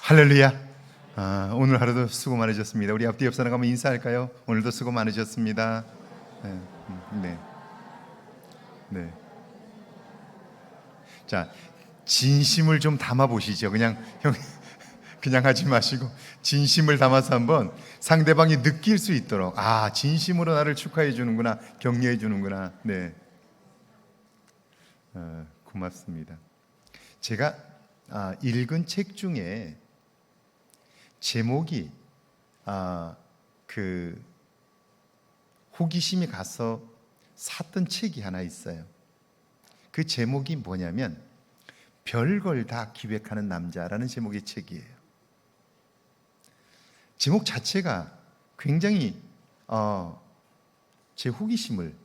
할렐루야. 오늘 하루도 수고 많으셨습니다. 우리 앞뒤 옆 사람 가면 인사할까요? 오늘도 수고 많으셨습니다. 네. 네. 자, 진심을 좀 담아 보시죠. 그냥 하지 마시고 진심을 담아서 한번 상대방이 느낄 수 있도록, 진심으로 나를 축하해 주는구나, 격려해 주는구나. 네. 고맙습니다. 제가 읽은 책 중에 제목이 호기심이 가서 샀던 책이 하나 있어요. 그 제목이 뭐냐면 별걸 다 기획하는 남자라는 제목의 책이에요. 제목 자체가 굉장히 제 호기심을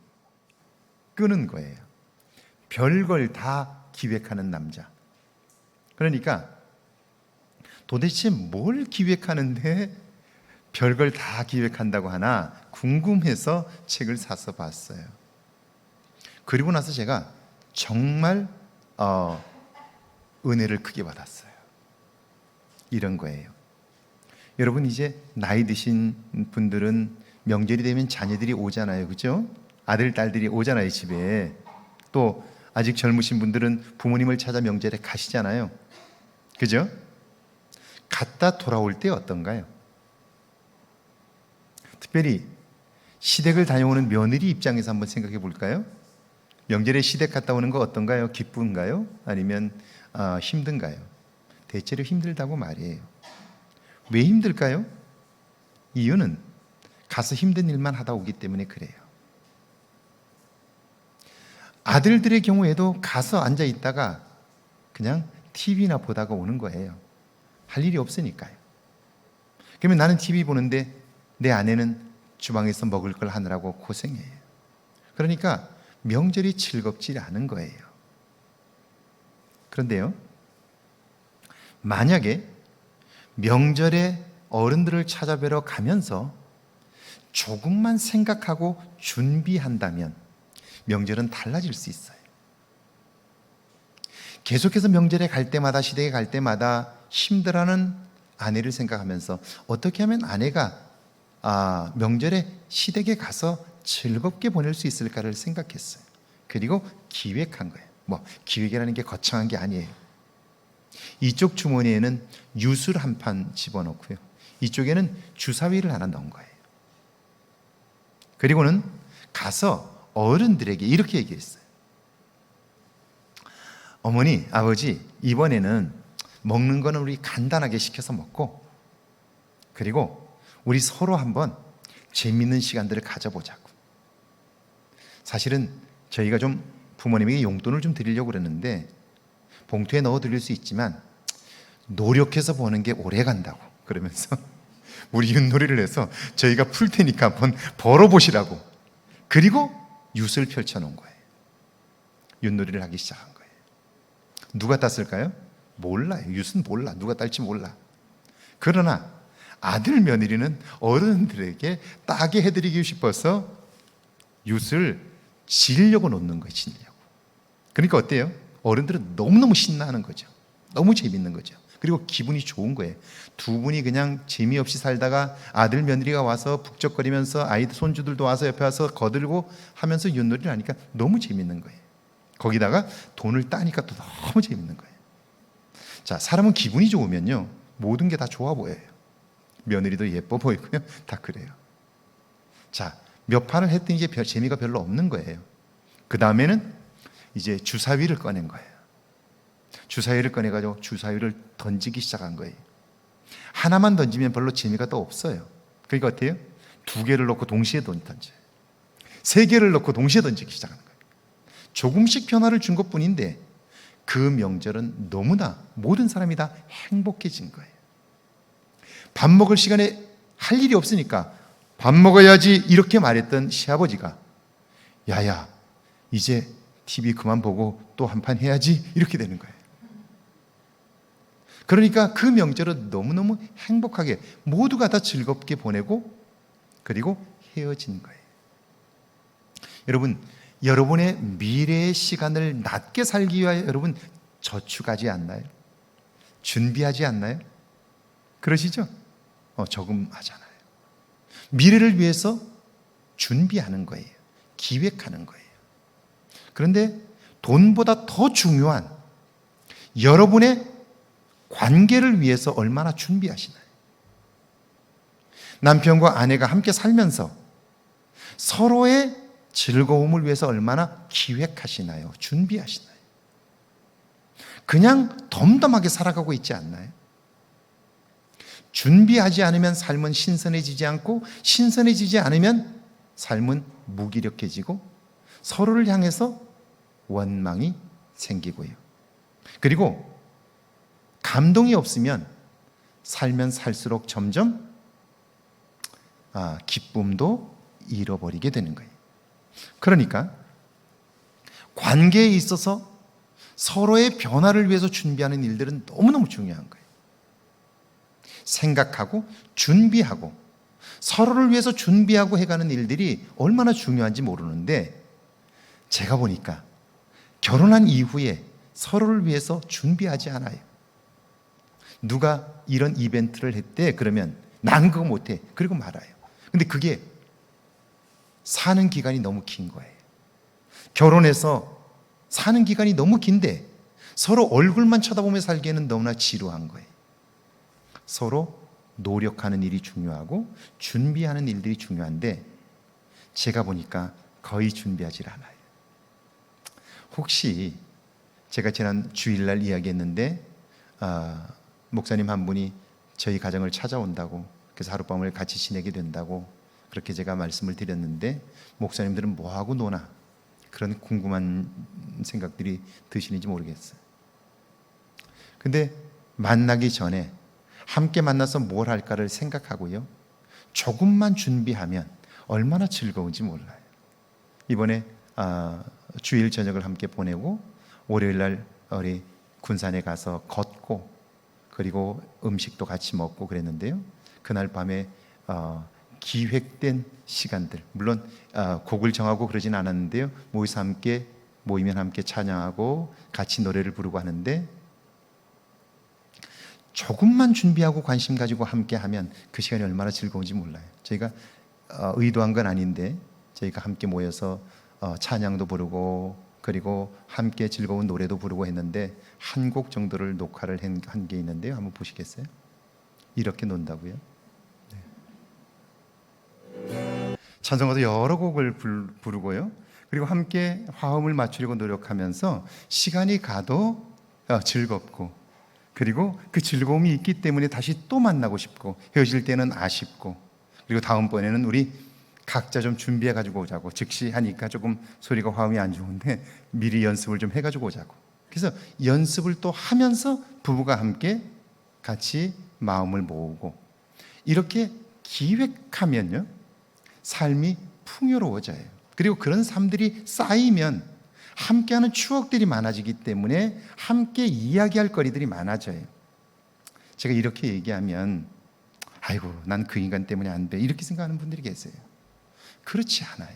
끄는 거예요. 별걸 다 기획하는 남자. 그러니까 도대체 뭘 기획하는데 별걸 다 기획한다고 하나 궁금해서 책을 사서 봤어요. 그리고 나서 제가 정말 은혜를 크게 받았어요. 이런 거예요. 여러분, 이제 나이 드신 분들은 명절이 되면 자녀들이 오잖아요. 그죠? 아들, 딸들이 오잖아요, 집에. 또 아직 젊으신 분들은 부모님을 찾아 명절에 가시잖아요. 그죠? 갔다 돌아올 때 어떤가요? 특별히 시댁을 다녀오는 며느리 입장에서 한번 생각해 볼까요? 명절에 시댁 갔다 오는 거 어떤가요? 기쁜가요? 아니면 힘든가요? 대체로 힘들다고 말이에요. 왜 힘들까요? 이유는 가서 힘든 일만 하다 오기 때문에 그래요. 아들들의 경우에도 가서 앉아 있다가 그냥 TV나 보다가 오는 거예요. 할 일이 없으니까요. 그러면 나는 TV 보는데 내 아내는 주방에서 먹을 걸 하느라고 고생해요. 그러니까 명절이 즐겁지 않은 거예요. 그런데요, 만약에 명절에 어른들을 찾아뵈러 가면서 조금만 생각하고 준비한다면 명절은 달라질 수 있어요. 계속해서 명절에 갈 때마다, 시댁에 갈 때마다 힘들어하는 아내를 생각하면서 어떻게 하면 아내가 명절에 시댁에 가서 즐겁게 보낼 수 있을까를 생각했어요. 그리고 기획한 거예요. 기획이라는 게 거창한 게 아니에요. 이쪽 주머니에는 유술 한 판 집어넣고요, 이쪽에는 주사위를 하나 넣은 거예요. 그리고는 가서 어른들에게 이렇게 얘기했어요. 어머니, 아버지, 이번에는 먹는 거는 우리 간단하게 시켜서 먹고, 그리고 우리 서로 한번 재밌는 시간들을 가져보자고. 사실은 저희가 좀 부모님에게 용돈을 좀 드리려고 그러는데 봉투에 넣어 드릴 수 있지만 노력해서 버는 게 오래 간다고 그러면서 우리 윷놀이를 해서 저희가 풀 테니까 한번 벌어보시라고. 그리고 윷을 펼쳐놓은 거예요. 윷놀이를 하기 시작한 거예요. 누가 땄을까요? 몰라요. 윷은 몰라. 누가 딸지 몰라. 그러나 아들 며느리는 어른들에게 따게 해드리고 싶어서 윷을 지려고 놓는 거예요. 지려고. 그러니까 어때요? 어른들은 너무너무 신나하는 거죠. 너무 재밌는 거죠. 그리고 기분이 좋은 거예요. 두 분이 그냥 재미없이 살다가 아들 며느리가 와서 북적거리면서 아이들 손주들도 와서 옆에 와서 거들고 하면서 윷놀이를 하니까 너무 재밌는 거예요. 거기다가 돈을 따니까 또 너무 재밌는 거예요. 자, 사람은 기분이 좋으면요 모든 게 다 좋아 보여요. 며느리도 예뻐 보이고요, 다 그래요. 자, 몇 판을 했더니 이제 재미가 별로 없는 거예요. 그 다음에는 이제 주사위를 꺼낸 거예요. 주사위를 꺼내가지고 주사위를 던지기 시작한 거예요. 하나만 던지면 별로 재미가 또 없어요. 그러니까 어때요? 두 개를 넣고 동시에 던져요. 세 개를 넣고 동시에 던지기 시작하는 거예요. 조금씩 변화를 준 것뿐인데 그 명절은 너무나 모든 사람이 다 행복해진 거예요. 밥 먹을 시간에 할 일이 없으니까 밥 먹어야지 이렇게 말했던 시아버지가 야야, 이제 TV 그만 보고 또 한 판 해야지 이렇게 되는 거예요. 그러니까 그 명절은 너무너무 행복하게 모두가 다 즐겁게 보내고 그리고 헤어진 거예요. 여러분, 여러분의 미래의 시간을 낮게 살기 위하여 여러분 저축하지 않나요? 준비하지 않나요? 그러시죠? 저금하잖아요. 미래를 위해서 준비하는 거예요. 기획하는 거예요. 그런데 돈보다 더 중요한 여러분의 관계를 위해서 얼마나 준비하시나요? 남편과 아내가 함께 살면서 서로의 즐거움을 위해서 얼마나 기획하시나요? 준비하시나요? 그냥 덤덤하게 살아가고 있지 않나요? 준비하지 않으면 삶은 신선해지지 않고, 신선해지지 않으면 삶은 무기력해지고 서로를 향해서 원망이 생기고요. 그리고 감동이 없으면 살면 살수록 점점 기쁨도 잃어버리게 되는 거예요. 그러니까 관계에 있어서 서로의 변화를 위해서 준비하는 일들은 너무너무 중요한 거예요. 생각하고 준비하고 서로를 위해서 준비하고 해가는 일들이 얼마나 중요한지 모르는데, 제가 보니까 결혼한 이후에 서로를 위해서 준비하지 않아요. 누가 이런 이벤트를 했대 그러면 난 그거 못해 그리고 말아요. 근데 그게 사는 기간이 너무 긴 거예요. 결혼해서 사는 기간이 너무 긴데 서로 얼굴만 쳐다보며 살기에는 너무나 지루한 거예요. 서로 노력하는 일이 중요하고 준비하는 일들이 중요한데, 제가 보니까 거의 준비하지 않아요. 혹시 제가 지난 주일날 이야기했는데 목사님 한 분이 저희 가정을 찾아온다고, 그래서 하룻밤을 같이 지내게 된다고 그렇게 제가 말씀을 드렸는데, 목사님들은 뭐하고 노나 그런 궁금한 생각들이 드시는지 모르겠어요. 근데 만나기 전에 함께 만나서 뭘 할까를 생각하고요, 조금만 준비하면 얼마나 즐거운지 몰라요. 이번에 주일 저녁을 함께 보내고 월요일날 우리 군산에 가서 걷고 그리고 음식도 같이 먹고 그랬는데요, 그날 밤에 기획된 시간들, 물론 곡을 정하고 그러진 않았는데요, 모여서 함께 모이면 함께 찬양하고 같이 노래를 부르고 하는데, 조금만 준비하고 관심 가지고 함께 하면 그 시간이 얼마나 즐거운지 몰라요. 저희가 의도한 건 아닌데 저희가 함께 모여서 찬양도 부르고 그리고 함께 즐거운 노래도 부르고 했는데, 한 곡 정도를 녹화를 한 게 있는데요, 한번 보시겠어요? 이렇게 논다고요? 네. 찬송가도 여러 곡을 부르고요, 그리고 함께 화음을 맞추려고 노력하면서 시간이 가도 즐겁고, 그리고 그 즐거움이 있기 때문에 다시 또 만나고 싶고, 헤어질 때는 아쉽고, 그리고 다음번에는 우리 각자 좀 준비해 가지고 오자고, 즉시 하니까 조금 소리가 화음이 안 좋은데 미리 연습을 좀 해 가지고 오자고. 그래서 연습을 또 하면서 부부가 함께 같이 마음을 모으고, 이렇게 기획하면요 삶이 풍요로워져요. 그리고 그런 삶들이 쌓이면 함께하는 추억들이 많아지기 때문에 함께 이야기할 거리들이 많아져요. 제가 이렇게 얘기하면 아이고 난 그 인간 때문에 안 돼 이렇게 생각하는 분들이 계세요. 그렇지 않아요.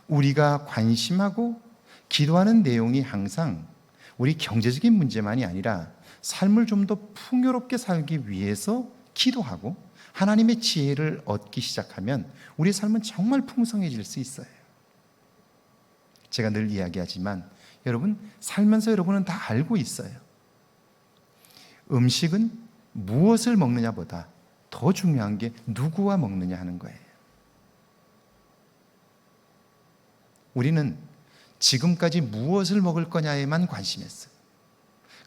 우리가 관심하고 기도하는 내용이 항상 우리 경제적인 문제만이 아니라 삶을 좀 더 풍요롭게 살기 위해서 기도하고 하나님의 지혜를 얻기 시작하면 우리의 삶은 정말 풍성해질 수 있어요. 제가 늘 이야기하지만 여러분, 살면서 여러분은 다 알고 있어요. 음식은 무엇을 먹느냐보다 더 중요한 게 누구와 먹느냐 하는 거예요. 우리는 지금까지 무엇을 먹을 거냐에만 관심했어요.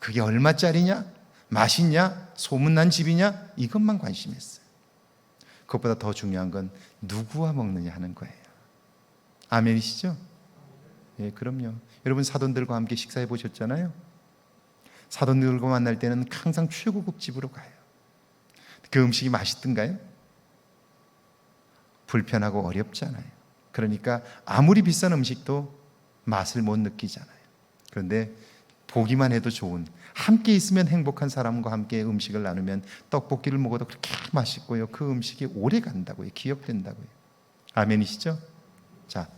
그게 얼마짜리냐, 맛있냐, 소문난 집이냐, 이것만 관심했어요. 그것보다 더 중요한 건 누구와 먹느냐 하는 거예요. 아멘이시죠? 예, 그럼요. 여러분 사돈들과 함께 식사해 보셨잖아요. 사돈들과 만날 때는 항상 최고급 집으로 가요. 그 음식이 맛있던가요? 불편하고 어렵잖아요. 그러니까 아무리 비싼 음식도 맛을 못 느끼잖아요. 그런데 보기만 해도 좋은, 함께 있으면 행복한 사람과 함께 음식을 나누면 떡볶이를 먹어도 그렇게 맛있고요, 그 음식이 오래 간다고요, 기억된다고요. 아멘이시죠? 자,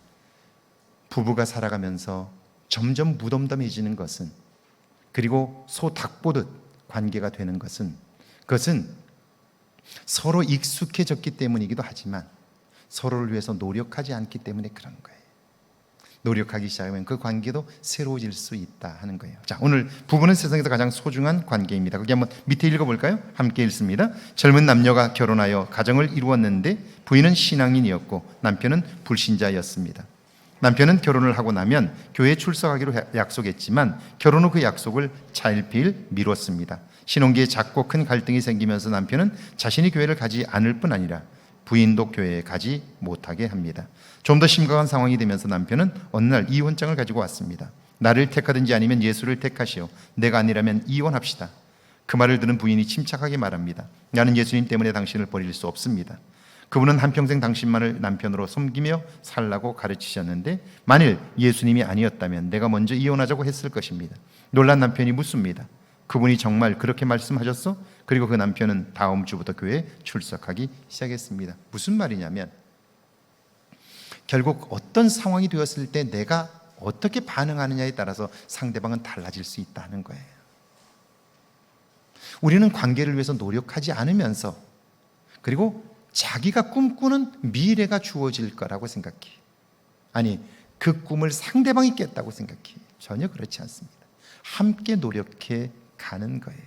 부부가 살아가면서 점점 무덤덤해지는 것은, 그리고 소 닭 보듯 관계가 되는 것은 그것은 서로 익숙해졌기 때문이기도 하지만 서로를 위해서 노력하지 않기 때문에 그런 거예요. 노력하기 시작하면 그 관계도 새로워질 수 있다 하는 거예요. 자, 오늘 부부는 세상에서 가장 소중한 관계입니다. 거기 한번 밑에 읽어볼까요? 함께 읽습니다. 젊은 남녀가 결혼하여 가정을 이루었는데 부인은 신앙인이었고 남편은 불신자였습니다. 남편은 결혼을 하고 나면 교회에 출석하기로 약속했지만 결혼 후 그 약속을 차일피일 미뤘습니다. 신혼기에 작고 큰 갈등이 생기면서 남편은 자신이 교회를 가지 않을 뿐 아니라 부인도 교회에 가지 못하게 합니다. 좀 더 심각한 상황이 되면서 남편은 어느 날 이혼장을 가지고 왔습니다. 나를 택하든지 아니면 예수를 택하시오. 내가 아니라면 이혼합시다. 그 말을 들은 부인이 침착하게 말합니다. 나는 예수님 때문에 당신을 버릴 수 없습니다. 그분은 한평생 당신만을 남편으로 섬기며 살라고 가르치셨는데 만일 예수님이 아니었다면 내가 먼저 이혼하자고 했을 것입니다. 놀란 남편이 묻습니다. 그분이 정말 그렇게 말씀하셨어? 그리고 그 남편은 다음 주부터 교회에 출석하기 시작했습니다. 무슨 말이냐면 결국 어떤 상황이 되었을 때 내가 어떻게 반응하느냐에 따라서 상대방은 달라질 수 있다는 거예요. 우리는 관계를 위해서 노력하지 않으면서 그리고 자기가 꿈꾸는 미래가 주어질 거라고 생각해. 아니, 그 꿈을 상대방이 깼다고 생각해. 전혀 그렇지 않습니다. 함께 노력해 가는 거예요.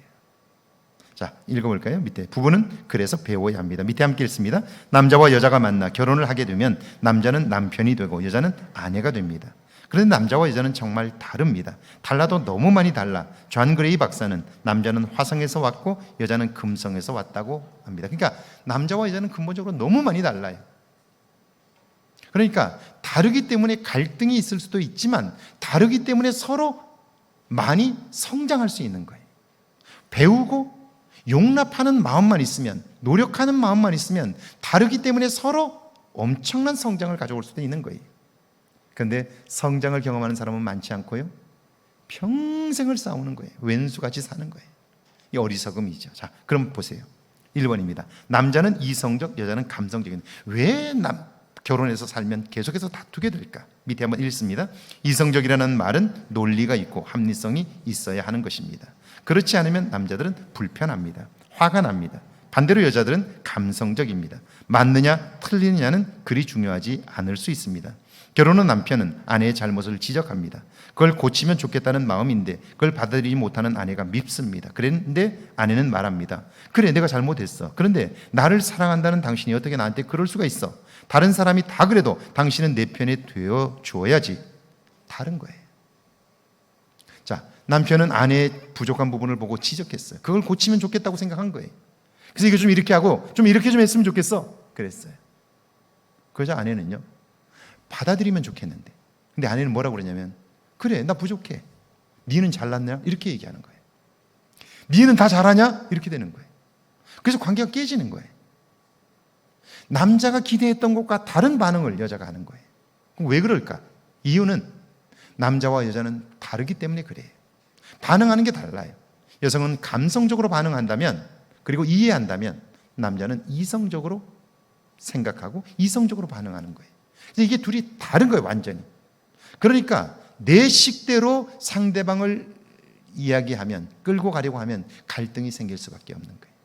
자, 읽어볼까요? 밑에 부부는 그래서 배워야 합니다. 밑에 함께 읽습니다. 남자와 여자가 만나 결혼을 하게 되면 남자는 남편이 되고 여자는 아내가 됩니다. 그런데 남자와 여자는 정말 다릅니다. 달라도 너무 많이 달라. 존 그레이 박사는 남자는 화성에서 왔고 여자는 금성에서 왔다고 합니다. 그러니까 남자와 여자는 근본적으로 너무 많이 달라요. 그러니까 다르기 때문에 갈등이 있을 수도 있지만 다르기 때문에 서로 많이 성장할 수 있는 거예요. 배우고 용납하는 마음만 있으면, 노력하는 마음만 있으면 다르기 때문에 서로 엄청난 성장을 가져올 수도 있는 거예요. 그런데 성장을 경험하는 사람은 많지 않고요, 평생을 싸우는 거예요. 왼수같이 사는 거예요. 이 어리석음이죠. 자, 그럼 보세요. 1번입니다. 남자는 이성적, 여자는 감성적인. 왜 결혼해서 살면 계속해서 다투게 될까? 밑에 한번 읽습니다. 이성적이라는 말은 논리가 있고 합리성이 있어야 하는 것입니다. 그렇지 않으면 남자들은 불편합니다. 화가 납니다. 반대로 여자들은 감성적입니다. 맞느냐 틀리느냐는 그리 중요하지 않을 수 있습니다. 결혼 후 남편은 아내의 잘못을 지적합니다. 그걸 고치면 좋겠다는 마음인데 그걸 받아들이지 못하는 아내가 밉습니다. 그런데 아내는 말합니다. 그래, 내가 잘못했어. 그런데 나를 사랑한다는 당신이 어떻게 나한테 그럴 수가 있어? 다른 사람이 다 그래도 당신은 내 편에 되어 주어야지. 다른 거예요. 자, 남편은 아내의 부족한 부분을 보고 지적했어요. 그걸 고치면 좋겠다고 생각한 거예요. 그래서 이거 좀 이렇게 하고 좀 이렇게 좀 했으면 좋겠어. 그랬어요. 그러자 아내는요, 받아들이면 좋겠는데. 근데 아내는 뭐라고 그러냐면, 그래, 나 부족해. 니는 잘났냐? 이렇게 얘기하는 거예요. 니는 다 잘하냐? 이렇게 되는 거예요. 그래서 관계가 깨지는 거예요. 남자가 기대했던 것과 다른 반응을 여자가 하는 거예요. 그럼 왜 그럴까? 이유는 남자와 여자는 다르기 때문에 그래요. 반응하는 게 달라요. 여성은 감성적으로 반응한다면, 그리고 이해한다면, 남자는 이성적으로 생각하고 이성적으로 반응하는 거예요. 이게 둘이 다른 거예요, 완전히. 그러니까 내 식대로 상대방을 이야기하면, 끌고 가려고 하면 갈등이 생길 수밖에 없는 거예요.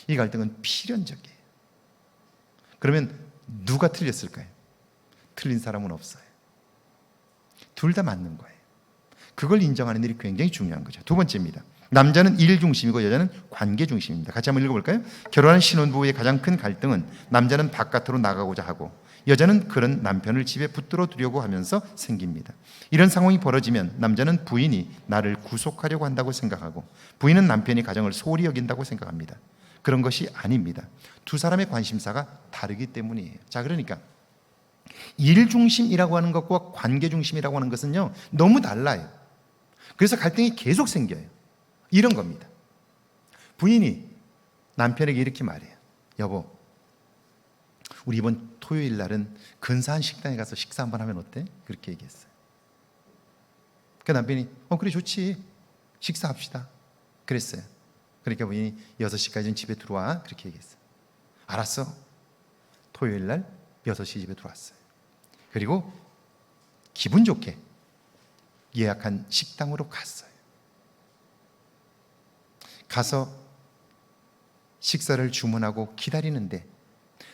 이 갈등은 필연적이에요. 그러면 누가 틀렸을까요? 틀린 사람은 없어요. 둘 다 맞는 거예요. 그걸 인정하는 일이 굉장히 중요한 거죠. 두 번째입니다. 남자는 일 중심이고 여자는 관계 중심입니다. 같이 한번 읽어볼까요? 결혼한 신혼부부의 가장 큰 갈등은 남자는 바깥으로 나가고자 하고 여자는 그런 남편을 집에 붙들어 두려고 하면서 생깁니다. 이런 상황이 벌어지면 남자는 부인이 나를 구속하려고 한다고 생각하고 부인은 남편이 가정을 소홀히 여긴다고 생각합니다. 그런 것이 아닙니다. 두 사람의 관심사가 다르기 때문이에요. 자, 그러니까 일 중심이라고 하는 것과 관계 중심이라고 하는 것은요, 너무 달라요. 그래서 갈등이 계속 생겨요. 이런 겁니다. 부인이 남편에게 이렇게 말해요. 여보, 우리 이번 토요일 날은 근사한 식당에 가서 식사 한번 하면 어때? 그렇게 얘기했어요. 그 남편이 그래, 좋지. 식사합시다. 그랬어요. 그러니까 부인이 6시까지는 집에 들어와. 그렇게 얘기했어요. 알았어. 토요일 날 6시 집에 들어왔어요. 그리고 기분 좋게 예약한 식당으로 갔어요. 가서 식사를 주문하고 기다리는데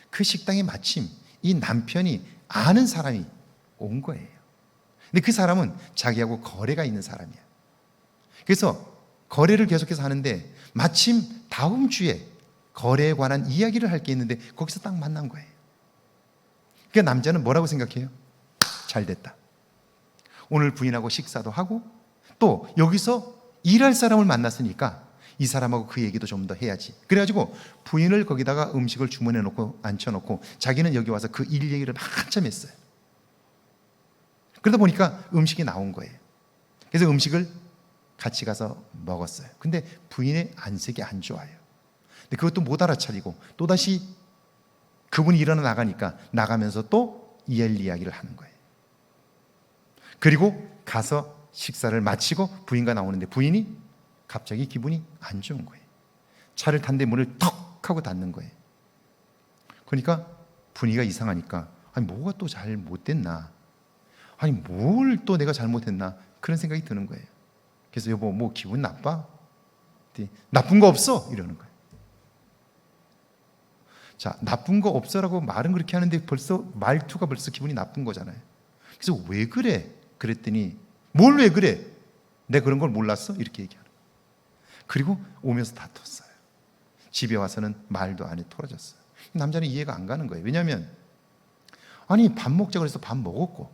그 식당에 마침 이 남편이 아는 사람이 온 거예요. 근데 그 사람은 자기하고 거래가 있는 사람이야. 그래서 거래를 계속해서 하는데 마침 다음 주에 거래에 관한 이야기를 할 게 있는데 거기서 딱 만난 거예요. 그러니까 남자는 뭐라고 생각해요? 잘 됐다. 오늘 부인하고 식사도 하고 또 여기서 일할 사람을 만났으니까 이 사람하고 그 얘기도 좀 더 해야지. 그래가지고 부인을 거기다가 음식을 주문해 놓고 앉혀놓고 자기는 여기 와서 그 일 얘기를 한참 했어요. 그러다 보니까 음식이 나온 거예요. 그래서 음식을 같이 가서 먹었어요. 근데 부인의 안색이 안 좋아요. 근데 그것도 못 알아차리고 또다시 그분이 일어나 나가니까 나가면서 또 이야기를 하는 거예요. 그리고 가서 식사를 마치고 부인과 나오는데 부인이 갑자기 기분이 안 좋은 거예요. 차를 탔는데 문을 턱 하고 닫는 거예요. 그러니까 분위기가 이상하니까 아니 뭐가 또 잘못됐나, 아니 뭘 또 내가 잘못했나 그런 생각이 드는 거예요. 그래서 여보 뭐 기분 나빠? 나쁜 거 없어? 이러는 거예요. 자, 나쁜 거 없어라고 말은 그렇게 하는데 벌써 말투가 벌써 기분이 나쁜 거잖아요. 그래서 왜 그래? 그랬더니 뭘 왜 그래? 내가 그런 걸 몰랐어? 이렇게 얘기하는 거예요. 그리고 오면서 다퉜어요. 집에 와서는 말도 안 해 토라졌어요. 남자는 이해가 안 가는 거예요. 왜냐하면 아니 밥 먹자 그래서 밥 먹었고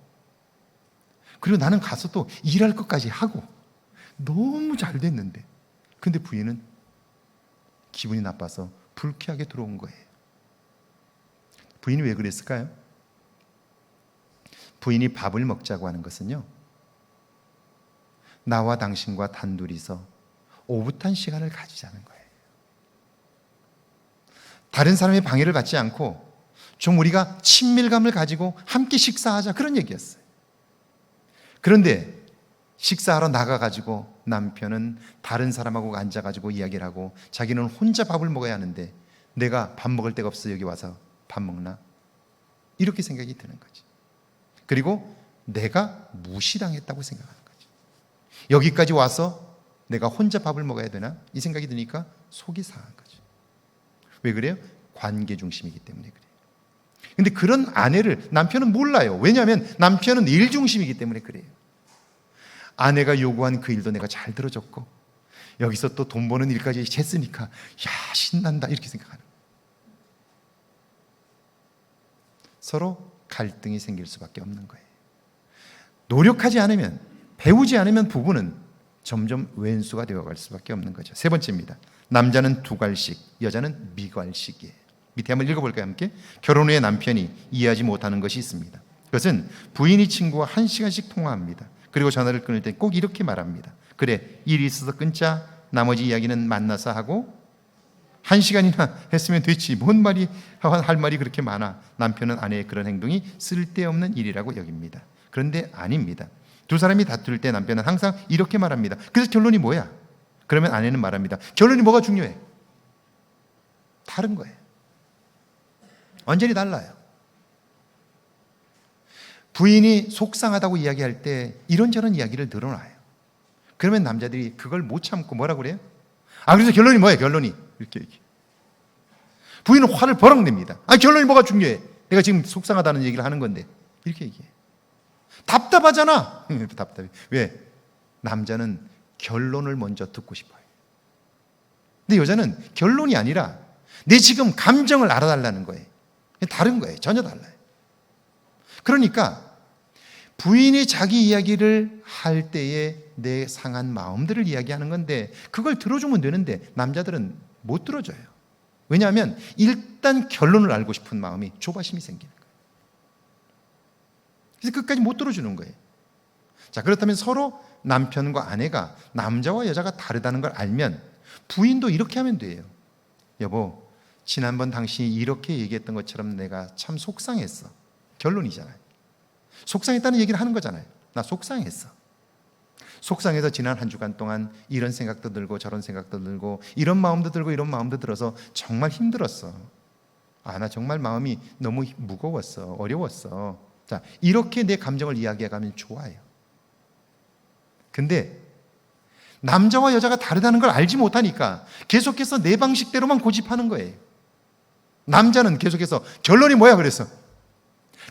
그리고 나는 가서 또 일할 것까지 하고 너무 잘 됐는데 근데 부인은 기분이 나빠서 불쾌하게 들어온 거예요. 부인이 왜 그랬을까요? 부인이 밥을 먹자고 하는 것은요, 나와 당신과 단둘이서 오붓한 시간을 가지자는 거예요. 다른 사람의 방해를 받지 않고 좀 우리가 친밀감을 가지고 함께 식사하자, 그런 얘기였어요. 그런데 식사하러 나가가지고 남편은 다른 사람하고 앉아가지고 이야기를 하고 자기는 혼자 밥을 먹어야 하는데 내가 밥 먹을 데가 없어 여기 와서 밥 먹나? 이렇게 생각이 드는 거지. 그리고 내가 무시당했다고 생각하는 거지. 여기까지 와서 내가 혼자 밥을 먹어야 되나? 이 생각이 드니까 속이 상한 거죠. 왜 그래요? 관계 중심이기 때문에 그래요. 근데 그런 아내를 남편은 몰라요. 왜냐하면 남편은 일 중심이기 때문에 그래요. 아내가 요구한 그 일도 내가 잘 들어줬고 여기서 또 돈 버는 일까지 했으니까 야 신난다 이렇게 생각하는 거예요. 서로 갈등이 생길 수밖에 없는 거예요. 노력하지 않으면, 배우지 않으면 부부는 점점 왼수가 되어갈 수밖에 없는 거죠. 세 번째입니다. 남자는 두갈식, 여자는 미갈식이에요. 밑에 한번 읽어볼까요? 함께. 결혼 후에 남편이 이해하지 못하는 것이 있습니다. 그것은 부인이 친구와 1시간씩 통화합니다. 그리고 전화를 끊을 때 꼭 이렇게 말합니다. 그래, 일이 있어서 끊자. 나머지 이야기는 만나서 하고 1시간이나 했으면 됐지. 뭔 말이 할 말이 그렇게 많아. 남편은 아내의 그런 행동이 쓸데없는 일이라고 여깁니다. 그런데 아닙니다. 두 사람이 다툴 때 남편은 항상 이렇게 말합니다. 그래서 결론이 뭐야? 그러면 아내는 말합니다. 결론이 뭐가 중요해? 다른 거예요. 완전히 달라요. 부인이 속상하다고 이야기할 때 이런저런 이야기를 늘어놔요. 그러면 남자들이 그걸 못 참고 뭐라고 그래요? 아, 그래서 결론이 뭐예요? 결론이 이렇게 얘기해. 부인은 화를 버럭 냅니다. 아, 결론이 뭐가 중요해? 내가 지금 속상하다는 얘기를 하는 건데 이렇게 얘기해. 답답하잖아. 답답해. 왜? 남자는 결론을 먼저 듣고 싶어요. 근데 여자는 결론이 아니라 내 지금 감정을 알아달라는 거예요. 다른 거예요. 전혀 달라요. 그러니까 부인이 자기 이야기를 할 때에 내 상한 마음들을 이야기하는 건데 그걸 들어주면 되는데 남자들은 못 들어줘요. 왜냐하면 일단 결론을 알고 싶은 마음이 조바심이 생기는 거예요. 그래서 끝까지 못 들어주는 거예요. 자, 그렇다면 서로 남편과 아내가 남자와 여자가 다르다는 걸 알면 부인도 이렇게 하면 돼요. 여보, 지난번 당신이 이렇게 얘기했던 것처럼 내가 참 속상했어. 결론이잖아요. 속상했다는 얘기를 하는 거잖아요. 나 속상했어. 속상해서 지난 한 주간 동안 이런 생각도 들고 저런 생각도 들고 이런 마음도 들고 이런 마음도 들어서 정말 힘들었어. 아, 나 정말 마음이 너무 무거웠어. 어려웠어. 자, 이렇게 내 감정을 이야기해가면 좋아요. 근데 남자와 여자가 다르다는 걸 알지 못하니까 계속해서 내 방식대로만 고집하는 거예요. 남자는 계속해서 결론이 뭐야 그래서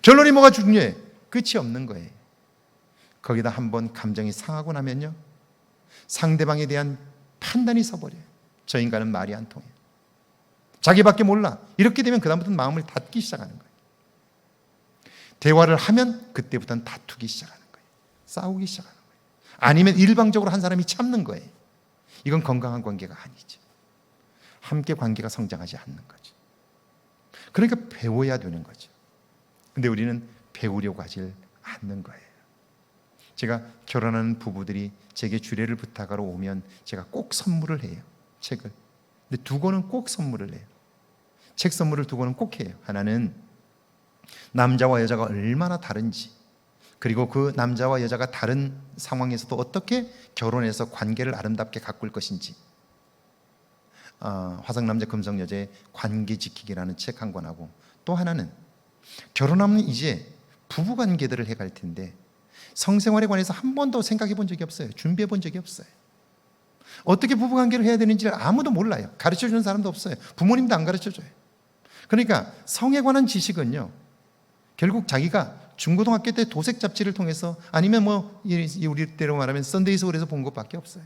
결론이 뭐가 중요해? 끝이 없는 거예요. 거기다 한번 감정이 상하고 나면요, 상대방에 대한 판단이 서버려요. 저 인간은 말이 안 통해, 자기밖에 몰라. 이렇게 되면 그다음부터는 마음을 닫기 시작하는 거예요. 대화를 하면 그때부터는 다투기 시작하는 거예요. 싸우기 시작하는 거예요. 아니면 일방적으로 한 사람이 참는 거예요. 이건 건강한 관계가 아니죠. 함께 관계가 성장하지 않는 거죠. 그러니까 배워야 되는 거죠. 근데 우리는 배우려고 하질 않는 거예요. 제가 결혼하는 부부들이 제게 주례를 부탁하러 오면 제가 꼭 선물을 해요. 책을. 근데 두 권은 꼭 선물을 해요. 책 선물을 두 권은 꼭 해요. 하나는 남자와 여자가 얼마나 다른지, 그리고 그 남자와 여자가 다른 상황에서도 어떻게 결혼해서 관계를 아름답게 가꿀 것인지, 화성남자 금성여자의 관계 지키기라는 책 한 권하고, 또 하나는 결혼하면 이제 부부관계들을 해갈 텐데 성생활에 관해서 한 번도 생각해 본 적이 없어요. 준비해 본 적이 없어요. 어떻게 부부관계를 해야 되는지를 아무도 몰라요. 가르쳐 주는 사람도 없어요. 부모님도 안 가르쳐 줘요. 그러니까 성에 관한 지식은요, 결국 자기가 중고등학교 때 도색 잡지를 통해서, 아니면 뭐 우리 때로 말하면 썬데이 서울에서 본 것밖에 없어요.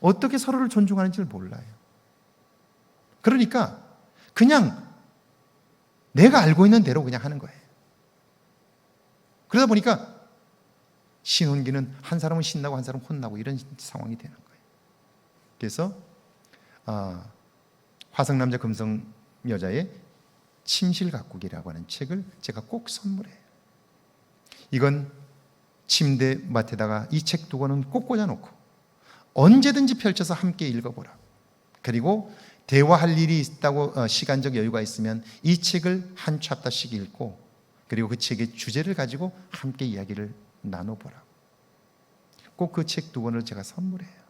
어떻게 서로를 존중하는지를 몰라요. 그러니까 그냥 내가 알고 있는 대로 그냥 하는 거예요. 그러다 보니까 신혼기는 한 사람은 신나고 한 사람은 혼나고 이런 상황이 되는 거예요. 그래서 화성남자 금성여자의 침실 가꾸기라고 하는 책을 제가 꼭 선물해요. 이건 침대 맡에다가 이 책 두 권은 꼭 꽂아놓고 언제든지 펼쳐서 함께 읽어보라. 그리고 대화할 일이 있다고 시간적 여유가 있으면 이 책을 한 챕터씩 읽고, 그리고 그 책의 주제를 가지고 함께 이야기를 나눠보라. 꼭 그 책 두 권을 제가 선물해요.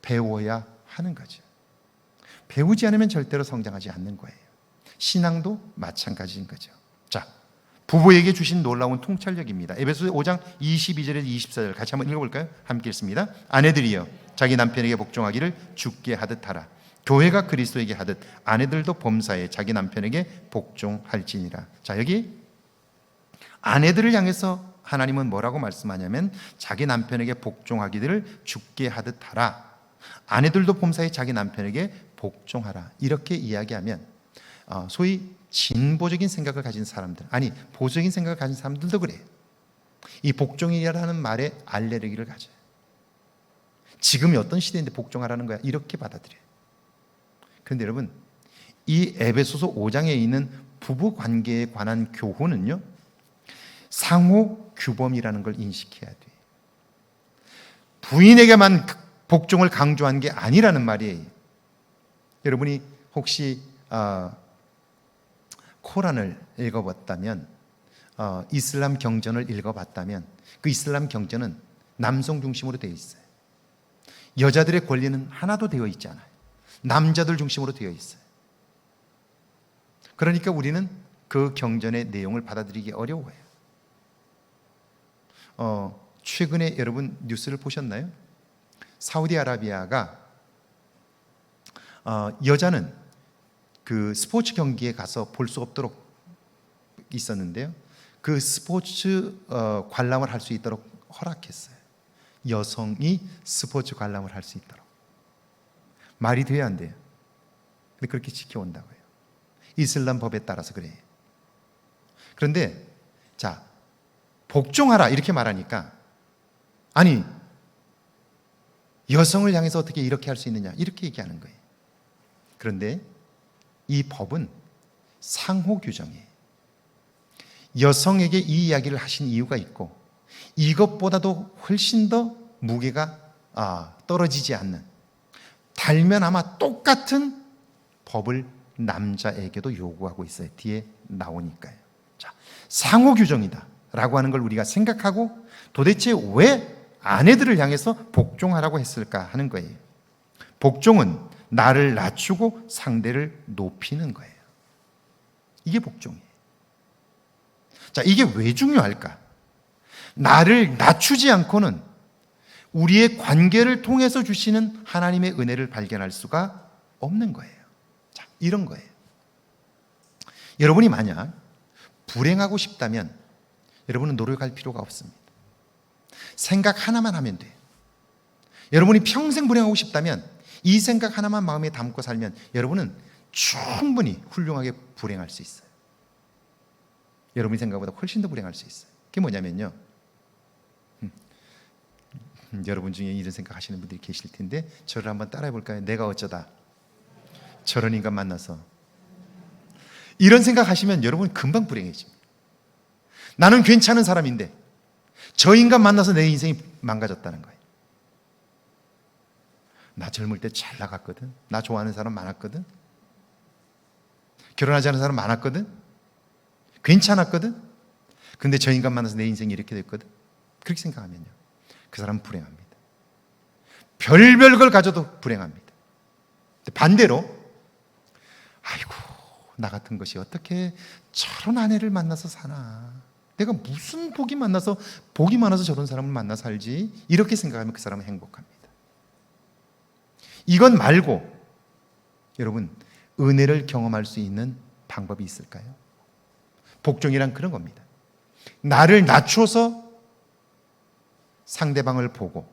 배워야 하는 거죠. 배우지 않으면 절대로 성장하지 않는 거예요. 신앙도 마찬가지인 거죠. 자, 부부에게 주신 놀라운 통찰력입니다. 에베소서 5장 22절에서 24절 같이 한번 읽어볼까요? 함께 읽습니다. 아내들이여 자기 남편에게 복종하기를 주께 하듯 하라. 교회가 그리스도에게 하듯 아내들도 범사에 자기 남편에게 복종할지니라. 자, 여기 아내들을 향해서 하나님은 뭐라고 말씀하냐면 자기 남편에게 복종하기를 주께 하듯 하라. 아내들도 범사에 자기 남편에게 복종하라. 이렇게 이야기하면 소위 진보적인 생각을 가진 사람들, 아니 보수적인 생각을 가진 사람들도 그래요. 이 복종이라는 말에 알레르기를 가져요. 지금이 어떤 시대인데 복종하라는 거야, 이렇게 받아들여요. 그런데 여러분, 이 에베소서 5장에 있는 부부 관계에 관한 교훈은요, 상호 규범이라는 걸 인식해야 돼요. 부인에게만 복종을 강조한 게 아니라는 말이에요. 여러분이 혹시 코란을 읽어봤다면, 이슬람 경전을 읽어봤다면, 그 이슬람 경전은 남성 중심으로 되어 있어요. 여자들의 권리는 하나도 되어 있지 않아요. 남자들 중심으로 되어 있어요. 그러니까 우리는 그 경전의 내용을 받아들이기 어려워요. 최근에 여러분 뉴스를 보셨나요? 사우디아라비아가 여자는 그 스포츠 경기에 가서 볼 수 없도록 있었는데요, 그 스포츠 관람을 할 수 있도록 허락했어요. 여성이 스포츠 관람을 할 수 있도록. 말이 돼야 안 돼요. 근데 그렇게 지켜온다고요. 이슬람 법에 따라서 그래요. 그런데 자, 복종하라 이렇게 말하니까, 아니 여성을 향해서 어떻게 이렇게 할 수 있느냐 이렇게 얘기하는 거예요. 그런데 이 법은 상호 규정이에요. 여성에게 이 이야기를 하신 이유가 있고, 이것보다도 훨씬 더 무게가 떨어지지 않는, 달면 아마 똑같은 법을 남자에게도 요구하고 있어요. 뒤에 나오니까요. 자, 상호 규정이다 라고 하는 걸 우리가 생각하고, 도대체 왜 아내들을 향해서 복종하라고 했을까 하는 거예요. 복종은 나를 낮추고 상대를 높이는 거예요. 이게 복종이에요. 자, 이게 왜 중요할까? 나를 낮추지 않고는 우리의 관계를 통해서 주시는 하나님의 은혜를 발견할 수가 없는 거예요. 자, 이런 거예요. 여러분이 만약 불행하고 싶다면 여러분은 노력할 필요가 없습니다. 생각 하나만 하면 돼요. 여러분이 평생 불행하고 싶다면 이 생각 하나만 마음에 담고 살면 여러분은 충분히 훌륭하게 불행할 수 있어요. 여러분이 생각보다 훨씬 더 불행할 수 있어요. 그게 뭐냐면요, 여러분 중에 이런 생각 하시는 분들이 계실 텐데 저를 한번 따라해 볼까요? 내가 어쩌다 저런 인간 만나서, 이런 생각 하시면 여러분 금방 불행해집니다. 나는 괜찮은 사람인데 저 인간 만나서 내 인생이 망가졌다는 거예요. 나 젊을 때 잘 나갔거든. 나 좋아하는 사람 많았거든. 결혼하지 않은 사람 많았거든. 괜찮았거든. 근데 저 인간 만나서 내 인생이 이렇게 됐거든. 그렇게 생각하면요, 그 사람은 불행합니다. 별별 걸 가져도 불행합니다. 반대로, 아이고 나 같은 것이 어떻게 저런 아내를 만나서 사나, 내가 무슨 복이 많아서 저런 사람을 만나 살지, 이렇게 생각하면 그 사람은 행복합니다. 이건 말고 여러분, 은혜를 경험할 수 있는 방법이 있을까요? 복종이란 그런 겁니다. 나를 낮춰서 상대방을 보고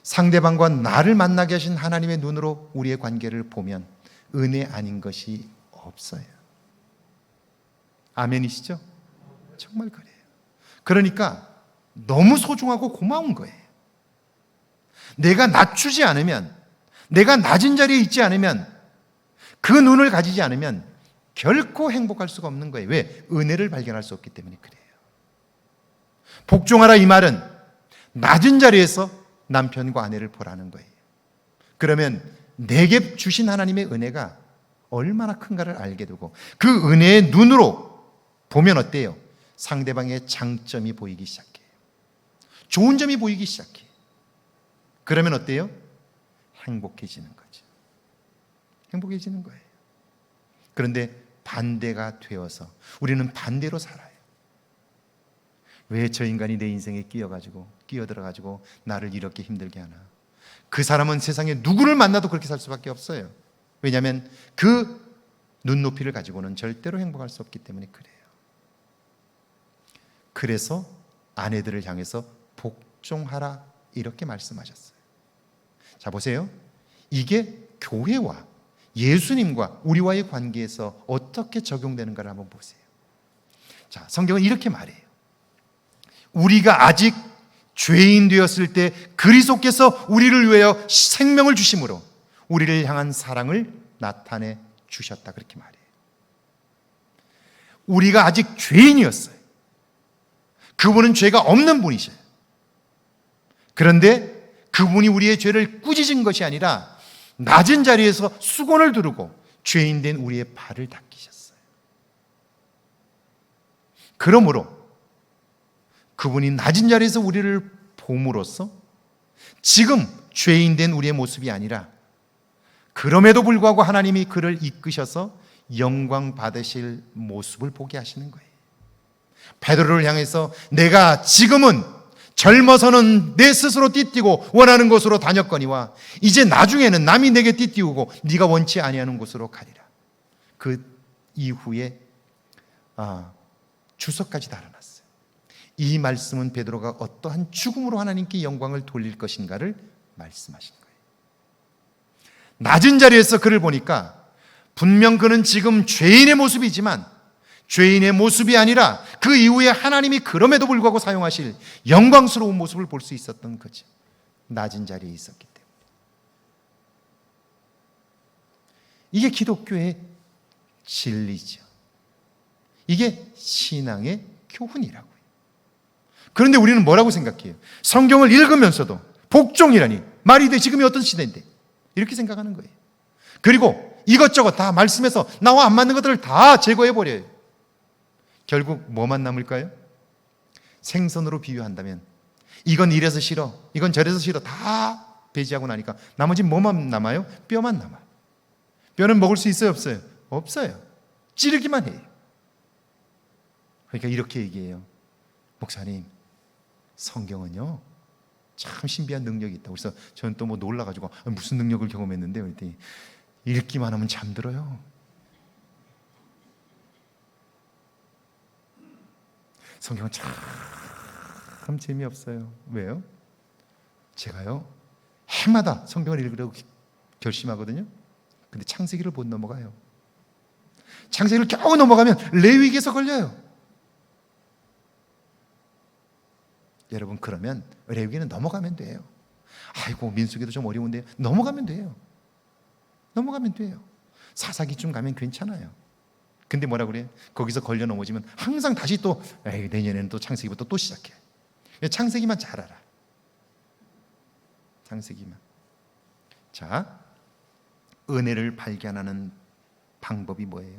상대방과 나를 만나게 하신 하나님의 눈으로 우리의 관계를 보면 은혜 아닌 것이 없어요. 아멘이시죠? 정말 그래요. 그러니까 너무 소중하고 고마운 거예요. 내가 낮추지 않으면, 내가 낮은 자리에 있지 않으면, 그 눈을 가지지 않으면 결코 행복할 수가 없는 거예요. 왜? 은혜를 발견할 수 없기 때문에 그래요. 복종하라 이 말은 낮은 자리에서 남편과 아내를 보라는 거예요. 그러면 내게 주신 하나님의 은혜가 얼마나 큰가를 알게 되고, 그 은혜의 눈으로 보면 어때요? 상대방의 장점이 보이기 시작해요. 좋은 점이 보이기 시작해요. 그러면 어때요? 행복해지는 거죠. 행복해지는 거예요. 그런데 반대가 되어서 우리는 반대로 살아요. 왜 저 인간이 내 인생에 끼어들어가지고 나를 이렇게 힘들게 하나. 그 사람은 세상에 누구를 만나도 그렇게 살 수밖에 없어요. 왜냐하면 그 눈높이를 가지고는 절대로 행복할 수 없기 때문에 그래요. 그래서 아내들을 향해서 복종하라 이렇게 말씀하셨어요. 자, 보세요. 이게 교회와 예수님과 우리와의 관계에서 어떻게 적용되는가를 한번 보세요. 자, 성경은 이렇게 말해요. 우리가 아직 죄인 되었을 때 그리스도께서 우리를 위하여 생명을 주심으로 우리를 향한 사랑을 나타내 주셨다, 그렇게 말해요. 우리가 아직 죄인이었어요. 그분은 죄가 없는 분이셔요. 그런데 그분이 우리의 죄를 꾸짖은 것이 아니라 낮은 자리에서 수건을 두르고 죄인된 우리의 발을 닦으셨어요. 그러므로 그분이 낮은 자리에서 우리를 봄으로써 지금 죄인된 우리의 모습이 아니라, 그럼에도 불구하고 하나님이 그를 이끄셔서 영광 받으실 모습을 보게 하시는 거예요. 베드로를 향해서 내가 지금은 젊어서는 내 스스로 띠띠고 원하는 곳으로 다녔거니와 이제 나중에는 남이 내게 띠띠우고 네가 원치 아니하는 곳으로 가리라. 그 이후에 주석까지 달아났어요. 이 말씀은 베드로가 어떠한 죽음으로 하나님께 영광을 돌릴 것인가를 말씀하신 거예요. 낮은 자리에서 그를 보니까 분명 그는 지금 죄인의 모습이지만 죄인의 모습이 아니라 그 이후에 하나님이 그럼에도 불구하고 사용하실 영광스러운 모습을 볼 수 있었던 거죠. 낮은 자리에 있었기 때문에. 이게 기독교의 진리죠. 이게 신앙의 교훈이라고요. 그런데 우리는 뭐라고 생각해요? 성경을 읽으면서도 복종이라니 말이 돼, 지금이 어떤 시대인데, 이렇게 생각하는 거예요. 그리고 이것저것 다 말씀에서 나와 안 맞는 것들을 다 제거해버려요. 결국 뭐만 남을까요? 생선으로 비유한다면 이건 이래서 싫어, 이건 저래서 싫어 다 배제하고 나니까 나머지 뭐만 남아요? 뼈만 남아요. 뼈는 먹을 수 있어요, 없어요? 없어요. 찌르기만 해요. 그러니까 이렇게 얘기해요. 목사님, 성경은요 참 신비한 능력이 있다고. 그래서 저는 또 뭐 놀라가지고 무슨 능력을 경험했는데 그랬더니 읽기만 하면 잠들어요. 성경은 참 재미없어요. 왜요? 제가요 해마다 성경을 읽으려고 결심하거든요. 근데 창세기를 못 넘어가요. 창세기를 겨우 넘어가면 레위기에서 걸려요. 여러분, 그러면 레위기는 넘어가면 돼요. 아이고, 민수기도 좀 어려운데요. 넘어가면 돼요. 넘어가면 돼요. 사사기쯤 가면 괜찮아요. 근데 뭐라 그래요? 거기서 걸려 넘어지면 항상 다시 또 에이, 내년에는 또 창세기부터 또 시작해. 창세기만 잘 알아. 창세기만. 자, 은혜를 발견하는 방법이 뭐예요?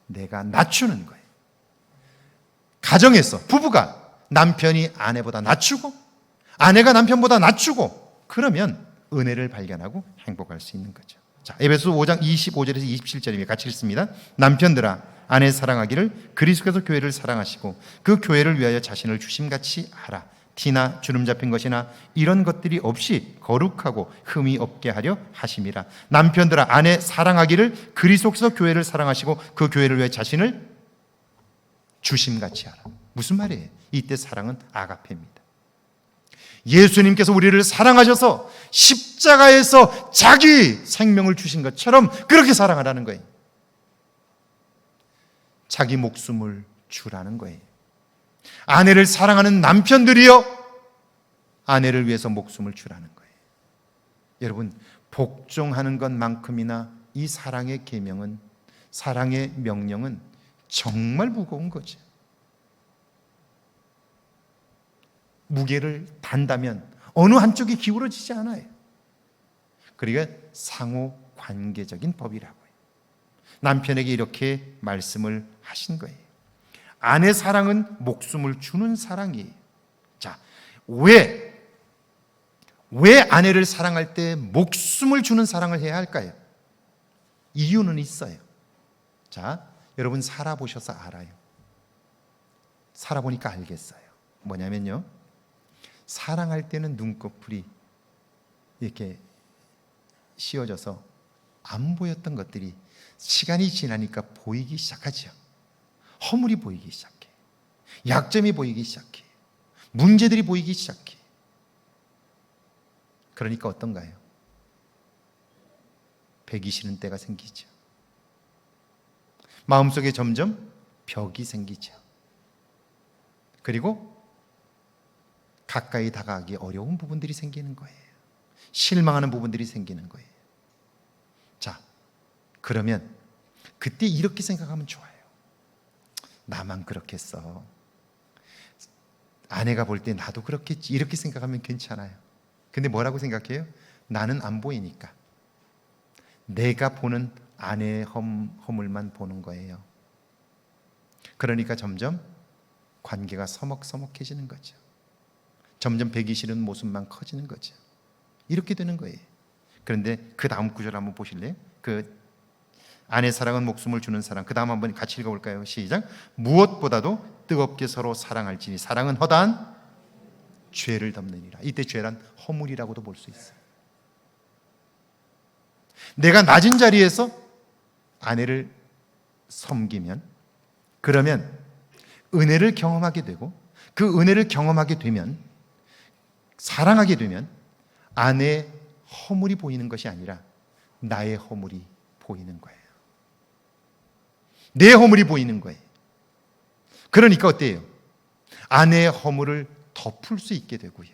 내가 낮추는 거예요. 가정에서 부부가 남편이 아내보다 낮추고 아내가 남편보다 낮추고 그러면 은혜를 발견하고 행복할 수 있는 거죠. 자, 에베소 5장 25절에서 27절입니다. 같이 읽습니다. 남편들아, 아내 사랑하기를 그리스도께서 교회를 사랑하시고 그 교회를 위하여 자신을 주심같이 하라. 티나 주름 잡힌 것이나 이런 것들이 없이 거룩하고 흠이 없게 하려 하심이라. 남편들아, 아내 사랑하기를 그리스도께서 교회를 사랑하시고 그 교회를 위하여 자신을 주심같이 하라. 무슨 말이에요? 이때 사랑은 아가페입니다. 예수님께서 우리를 사랑하셔서 십자가에서 자기 생명을 주신 것처럼 그렇게 사랑하라는 거예요. 자기 목숨을 주라는 거예요. 아내를 사랑하는 남편들이요, 아내를 위해서 목숨을 주라는 거예요. 여러분, 복종하는 것만큼이나 이 사랑의 계명은, 사랑의 명령은 정말 무거운 거죠. 무게를 단다면 어느 한쪽이 기울어지지 않아요. 그러니까 상호 관계적인 법이라고요. 남편에게 이렇게 말씀을 하신 거예요. 아내 사랑은 목숨을 주는 사랑이에요. 자, 왜 아내를 사랑할 때 목숨을 주는 사랑을 해야 할까요? 이유는 있어요. 자, 여러분 살아보셔서 알아요. 살아보니까 알겠어요. 뭐냐면요, 사랑할 때는 눈꺼풀이 이렇게 씌워져서 안 보였던 것들이 시간이 지나니까 보이기 시작하죠. 허물이 보이기 시작해. 약점이 보이기 시작해. 문제들이 보이기 시작해. 그러니까 어떤가요? 배기 싫은 때가 생기죠. 마음속에 점점 벽이 생기죠. 그리고 가까이 다가가기 어려운 부분들이 생기는 거예요. 실망하는 부분들이 생기는 거예요. 자, 그러면 그때 이렇게 생각하면 좋아요. 나만 그렇겠어. 아내가 볼 때 나도 그렇겠지. 이렇게 생각하면 괜찮아요. 근데 뭐라고 생각해요? 나는 안 보이니까. 내가 보는 아내의 허물만 보는 거예요. 그러니까 점점 관계가 서먹서먹해지는 거죠. 점점 배기 싫은 모습만 커지는 거죠. 이렇게 되는 거예요. 그런데 그 다음 구절 한번 보실래요? 그 아내 사랑은 목숨을 주는 사랑. 그 다음 한번 같이 읽어볼까요? 시작. 무엇보다도 뜨겁게 서로 사랑할지니 사랑은 허다한 죄를 덮느니라. 이때 죄란 허물이라고도 볼 수 있어요. 내가 낮은 자리에서 아내를 섬기면, 그러면 은혜를 경험하게 되고, 그 은혜를 경험하게 되면, 사랑하게 되면 아내의 허물이 보이는 것이 아니라 나의 허물이 보이는 거예요. 내 허물이 보이는 거예요. 그러니까 어때요? 아내의 허물을 덮을 수 있게 되고요.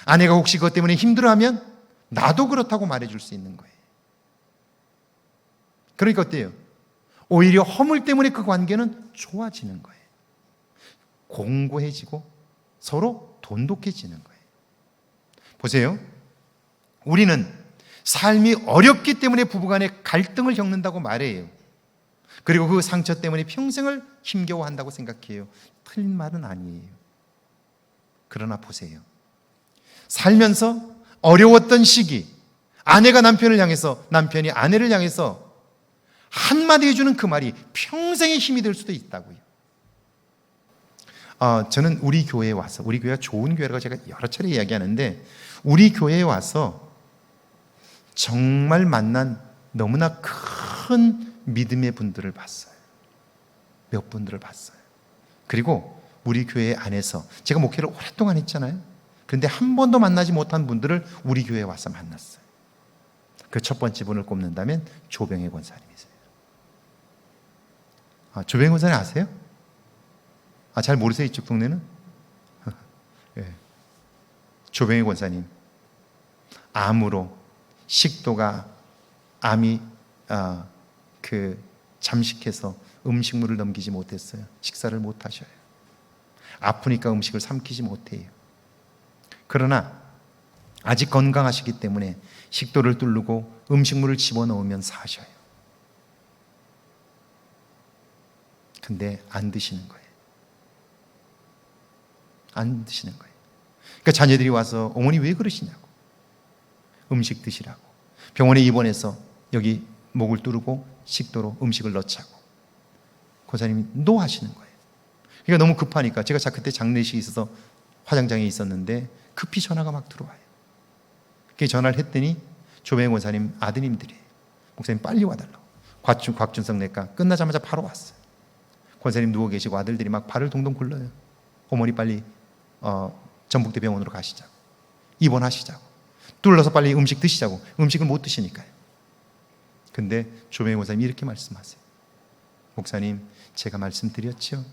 아내가 혹시 그것 때문에 힘들어하면 나도 그렇다고 말해줄 수 있는 거예요. 그러니까 어때요? 오히려 허물 때문에 그 관계는 좋아지는 거예요. 공고해지고 서로 돈독해지는 거예요. 보세요. 우리는 삶이 어렵기 때문에 부부간에 갈등을 겪는다고 말해요. 그리고 그 상처 때문에 평생을 힘겨워한다고 생각해요. 틀린 말은 아니에요. 그러나 보세요. 살면서 어려웠던 시기, 아내가 남편을 향해서, 남편이 아내를 향해서 한마디 해주는 그 말이 평생의 힘이 될 수도 있다고요. 저는 우리 교회에 와서, 우리 교회가 좋은 교회라고 제가 여러 차례 이야기하는데, 우리 교회에 와서 정말 만난 너무나 큰 믿음의 분들을 봤어요. 몇 분들을 봤어요. 그리고 우리 교회 안에서 제가 목회를 오랫동안 했잖아요. 그런데 한 번도 만나지 못한 분들을 우리 교회에 와서 만났어요. 그 첫 번째 분을 꼽는다면 조병혜 권사님이세요. 조병혜 권사님 아세요? 잘 모르세요, 이쪽 동네는? 네. 조병혜 권사님, 암으로 식도가 암이 잠식해서 음식물을 넘기지 못했어요. 식사를 못 하셔요. 아프니까 음식을 삼키지 못해요. 그러나 아직 건강하시기 때문에 식도를 뚫고 음식물을 집어넣으면 사셔요. 근데 안 드시는 거예요. 안 드시는 거예요. 그러니까 자녀들이 와서 어머니 왜 그러시냐고, 음식 드시라고, 병원에 입원해서 여기 목을 뚫고 식도로 음식을 넣자고 권사님이 노 하시는 거예요. 그러니까 너무 급하니까, 제가 그때 장례식이 있어서 화장장에 있었는데 급히 전화가 막 들어와요. 그렇게 전화를 했더니 조병혜 권사님 아드님들이, 목사님 빨리 와달라고, 곽준석 내과 끝나자마자 바로 왔어요. 권사님 누워 계시고 아들들이 막 발을 동동 굴러요. 어머니 빨리 전북대 병원으로 가시자고, 입원하시자고, 뚫러서 빨리 음식 드시자고. 음식을 못 드시니까요. 근데 조병혜 권사님이 이렇게 말씀하세요. 목사님, 제가 말씀드렸죠.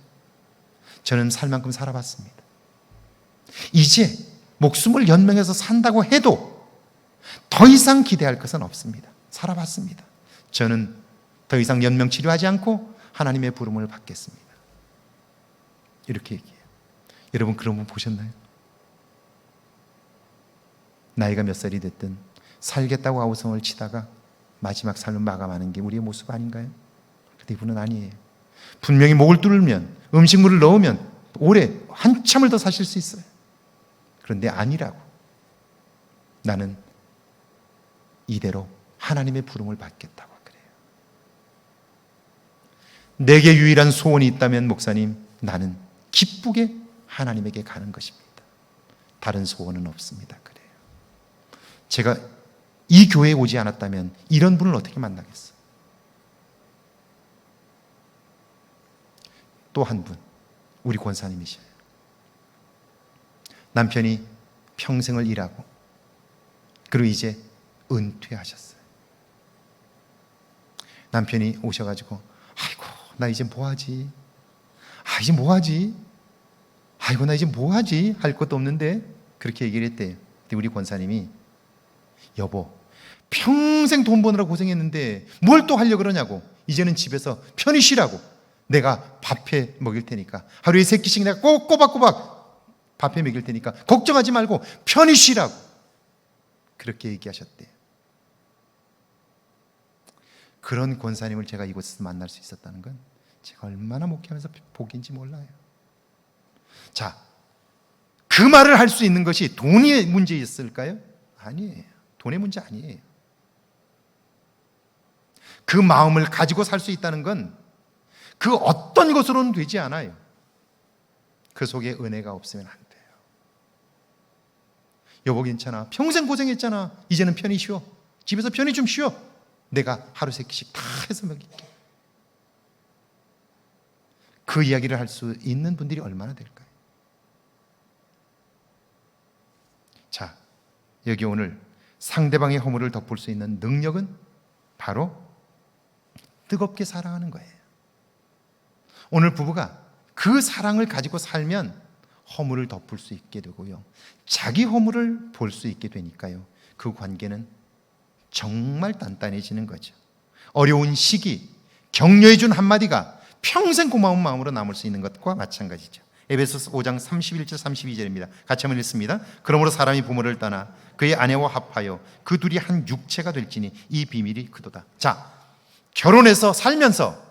저는 살 만큼 살아봤습니다. 이제 목숨을 연명해서 산다고 해도 더 이상 기대할 것은 없습니다. 살아봤습니다. 저는 더 이상 연명 치료하지 않고 하나님의 부름을 받겠습니다. 이렇게 얘기해요. 여러분, 그런 분 보셨나요? 나이가 몇 살이 됐든 살겠다고 아우성을 치다가 마지막 삶을 마감하는 게 우리의 모습 아닌가요? 그런데 이분은 아니에요. 분명히 목을 뚫으면, 음식물을 넣으면 오래 한참을 더 사실 수 있어요. 그런데 아니라고. 나는 이대로 하나님의 부름을 받겠다고 그래요. 내게 유일한 소원이 있다면 목사님, 나는 기쁘게 하나님에게 가는 것입니다. 다른 소원은 없습니다. 그래요. 제가 이 교회에 오지 않았다면 이런 분을 어떻게 만나겠어요? 또 한 분, 우리 권사님이셔요. 남편이 평생을 일하고 그리고 이제 은퇴하셨어요. 남편이 오셔가지고, 아이고 나 이제 뭐하지? 이제 뭐하지? 아이고 나 이제 뭐하지? 할 것도 없는데, 그렇게 얘기를 했대요. 근데 우리 권사님이, 여보 평생 돈 버느라 고생했는데 뭘 또 하려고 그러냐고. 이제는 집에서 편히 쉬라고. 내가 밥해 먹일 테니까, 하루에 3끼씩 내가 꼭 꼬박꼬박 밥해 먹일 테니까 걱정하지 말고 편히 쉬라고. 그렇게 얘기하셨대요. 그런 권사님을 제가 이곳에서 만날 수 있었다는 건 제가 얼마나 목회하면서 복인지 몰라요. 자, 그 말을 할 수 있는 것이 돈의 문제였을까요? 아니에요. 돈의 문제 아니에요. 그 마음을 가지고 살 수 있다는 건 그 어떤 것으로는 되지 않아요. 그 속에 은혜가 없으면 안 돼요. 여보 괜찮아, 평생 고생했잖아, 이제는 편히 쉬어, 집에서 편히 좀 쉬어, 내가 하루 3끼씩 다 해서 먹일게. 그 이야기를 할 수 있는 분들이 얼마나 될까요? 자, 여기 오늘 상대방의 허물을 덮을 수 있는 능력은 바로 뜨겁게 사랑하는 거예요. 오늘 부부가 그 사랑을 가지고 살면 허물을 덮을 수 있게 되고요, 자기 허물을 볼 수 있게 되니까요, 그 관계는 정말 단단해지는 거죠. 어려운 시기 격려해 준 한마디가 평생 고마운 마음으로 남을 수 있는 것과 마찬가지죠. 에베소서 5장 31절 32절입니다. 같이 한번 읽습니다. 그러므로 사람이 부모를 떠나 그의 아내와 합하여 그 둘이 한 육체가 될지니 이 비밀이 그도다. 자, 결혼해서 살면서